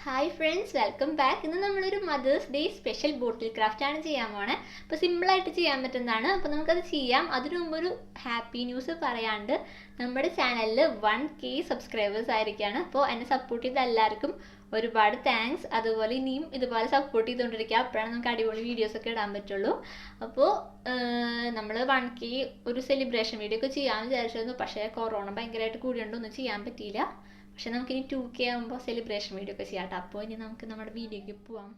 Hi friends, welcome back. ഇന്ന് നമ്മളൊരു mothers day special bottle craft ആണ് ചെയ്യാൻ പോണേ. അപ്പോൾ സിമ്പിളായിട്ട് ചെയ്യാൻ പറ്റുന്നതാണ്. അപ്പോൾ നമുക്കത് ചെയ്യാം. അതിനു മുമ്പ് ഒരു ഹാപ്പി ന്യൂസ് പറയാണ്ട്, നമ്മുടെ ചാനലിൽ 1K സബ്സ്ക്രൈബേഴ്സ് ആയിരിക്കുകയാണ്. അപ്പോൾ എന്നെ സപ്പോർട്ട് ചെയ്ത എല്ലാവർക്കും ഒരുപാട് താങ്ക്സ്. അതുപോലെ ഇനിയും ഇതുപോലെ സപ്പോർട്ട് ചെയ്തുകൊണ്ടിരിക്കുക. അപ്പോഴാണ് നമുക്ക് അടിപൊളി വീഡിയോസൊക്കെ ഇടാൻ പറ്റുള്ളൂ. അപ്പോൾ നമ്മൾ 1K ഒരു സെലിബ്രേഷൻ വീഡിയോ ഒക്കെ ചെയ്യാമെന്ന് വിചാരിച്ചിരുന്നു. പക്ഷേ കൊറോണ ഭയങ്കരമായിട്ട് കൂടിയോണ്ടൊന്നും ചെയ്യാൻ പറ്റിയില്ല. പക്ഷെ നമുക്കിനി 2K ആകുമ്പോൾ സെലിബ്രേഷൻ വീഡിയോ ഒക്കെ ചെയ്യാം കേട്ടോ. അപ്പോൾ ഇനി നമുക്ക് നമ്മുടെ വീഡിയോയ്ക്ക് പോവാം.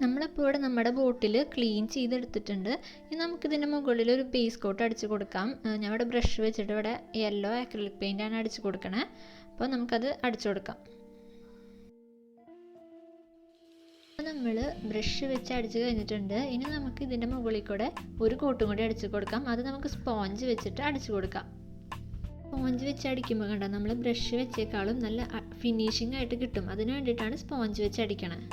നമ്മളിപ്പോൾ ഇവിടെ നമ്മുടെ ബോട്ടിൽ ക്ലീൻ ചെയ്തെടുത്തിട്ടുണ്ട്. ഇനി നമുക്കിതിൻ്റെ മുകളിൽ ഒരു ബേസ് കോട്ട് അടിച്ച് കൊടുക്കാം. ഞാൻ ഇവിടെ ബ്രഷ് വെച്ചിട്ട് ഇവിടെ യെല്ലോ അക്രിലിക് പെയിൻ്റാണ് അടിച്ച് കൊടുക്കണേ. അപ്പോൾ നമുക്കത് അടിച്ചു കൊടുക്കാം. നമ്മൾ ബ്രഷ് വെച്ച് അടിച്ച് കഴിഞ്ഞിട്ടുണ്ട്. ഇനി നമുക്ക് ഇതിൻ്റെ മുകളിൽ കൂടെ ഒരു കോട്ടും കൂടി അടിച്ച് കൊടുക്കാം. അത് നമുക്ക് സ്പോഞ്ച് വെച്ചിട്ട് അടിച്ചു കൊടുക്കാം. സ്പോഞ്ച് വെച്ച് അടിക്കുമ്പോൾ കണ്ട നമ്മൾ ബ്രഷ് വെച്ചേക്കാളും നല്ല ഫിനിഷിംഗ് ആയിട്ട് കിട്ടും. അതിന് വേണ്ടിയിട്ടാണ് സ്പോഞ്ച് വെച്ച് അടിക്കണത്.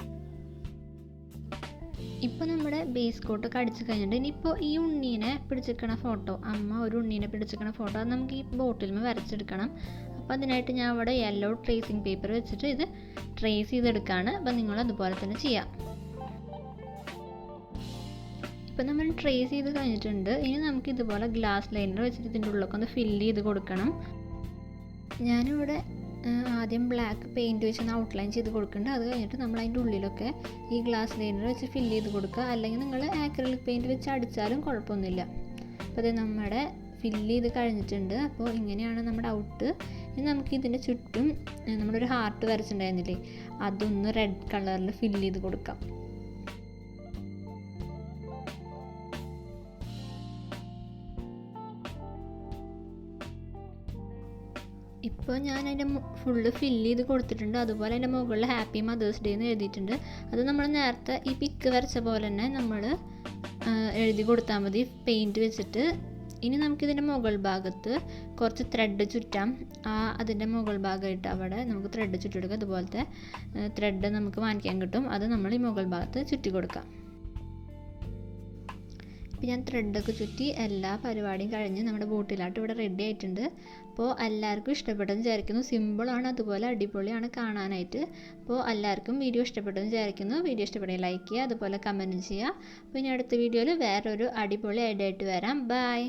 ഇപ്പോൾ നമ്മുടെ ബേസ് കോട്ടൊക്കെ അടിച്ച് കഴിഞ്ഞിട്ട് ഇനിയിപ്പോൾ ഈ ഉണ്ണീനെ പിടിച്ചിരിക്കണ ഫോട്ടോ, അമ്മ ഒരു ഉണ്ണീനെ പിടിച്ചിരിക്കണ ഫോട്ടോ, അത് നമുക്ക് ഈ ബോട്ടിൽ വരച്ചെടുക്കണം. അപ്പോൾ അതിനായിട്ട് ഞാൻ അവിടെ യെല്ലോ ട്രേസിങ് പേപ്പർ വെച്ചിട്ട് ഇത് ട്രേസ് ചെയ്തെടുക്കുകയാണ്. അപ്പോൾ നിങ്ങൾ അതുപോലെ തന്നെ ചെയ്യാം. ഇപ്പോൾ നമ്മൾ ട്രേസ് ചെയ്ത് കഴിഞ്ഞിട്ടുണ്ട്. ഇനി നമുക്ക് ഇതുപോലെ ഗ്ലാസ് ലൈനർ വെച്ചിട്ട് ഇതിൻ്റെ ഉള്ളിലൊക്കെ ഒന്ന് ഫില്ല് ചെയ്ത് കൊടുക്കണം. ഞാനിവിടെ ആദ്യം ബ്ലാക്ക് പെയിൻറ്റ് വെച്ച് ഔട്ട്ലൈൻ ചെയ്ത് കൊടുക്കുന്നുണ്ട്. അത് കഴിഞ്ഞിട്ട് നമ്മൾ അതിൻ്റെ ഉള്ളിലൊക്കെ ഈ ഗ്ലാസ് ലൈനർ വെച്ച് ഫില്ല് ചെയ്ത് കൊടുക്കുക. അല്ലെങ്കിൽ നിങ്ങൾ ആക്രിലിക് പെയിൻറ്റ് വെച്ച് അടിച്ചാലും കുഴപ്പമൊന്നുമില്ല. അപ്പോൾ അത് നമ്മുടെ ഫില്ല് ചെയ്ത് കഴിഞ്ഞിട്ടുണ്ട്. അപ്പോൾ ഇങ്ങനെയാണ് നമ്മുടെ ഔട്ട്. ഇനി നമുക്ക് ഇതിൻ്റെ ചുറ്റും നമ്മളൊരു ഹാർട്ട് വരച്ചിട്ടുണ്ടായിരുന്നില്ലേ, അതൊന്ന് റെഡ് കളറിൽ ഫില്ല് ചെയ്ത് കൊടുക്കാം. ഇപ്പോൾ ഞാൻ അതിൻ്റെ ഫുള്ള് ഫില്ല് ചെയ്ത് കൊടുത്തിട്ടുണ്ട്. അതുപോലെ അതിൻ്റെ മുകളിൽ ഹാപ്പി മദേഴ്സ് ഡേ എന്ന് എഴുതിയിട്ടുണ്ട്. അത് നമ്മൾ നേരത്തെ ഈ പിക്ക് വരച്ച പോലെ തന്നെ നമ്മൾ എഴുതി കൊടുത്താൽ മതി പെയിൻറ്റ് വെച്ചിട്ട്. ഇനി നമുക്കിതിൻ്റെ മുകൾ ഭാഗത്ത് കുറച്ച് ത്രെഡ് ചുറ്റാം. അതിൻ്റെ മുകൾ ഭാഗമായിട്ട് അവിടെ നമുക്ക് ത്രെഡ് ചുറ്റിയെടുക്കാം. അതുപോലത്തെ ത്രെഡ് നമുക്ക് വാങ്ങിക്കാൻ കിട്ടും. അത് നമ്മൾ ഈ മുകൾ ഭാഗത്ത് ചുറ്റി കൊടുക്കാം. ഇപ്പോൾ ഞാൻ ത്രെഡൊക്കെ ചുറ്റി എല്ലാ പരിപാടിയും കഴിഞ്ഞ് നമ്മുടെ ബോട്ടിലായിട്ട് ഇവിടെ റെഡി ആയിട്ടുണ്ട്. അപ്പോൾ എല്ലാവർക്കും ഇഷ്ടപ്പെട്ടെന്ന് വിചാരിക്കുന്നു. സിമ്പിളാണ്, അതുപോലെ അടിപൊളിയാണ് കാണാനായിട്ട്. അപ്പോൾ എല്ലാവർക്കും വീഡിയോ ഇഷ്ടപ്പെട്ടെന്ന് വിചാരിക്കുന്നു. വീഡിയോ ഇഷ്ടപ്പെടുക ലൈക്ക് ചെയ്യുക, അതുപോലെ കമൻറ്റ് ചെയ്യുക. അപ്പോൾ ഇനി അടുത്ത വീഡിയോയിൽ വേറൊരു അടിപൊളി ഐഡിയ ആയിട്ട് വരാം. ബൈ.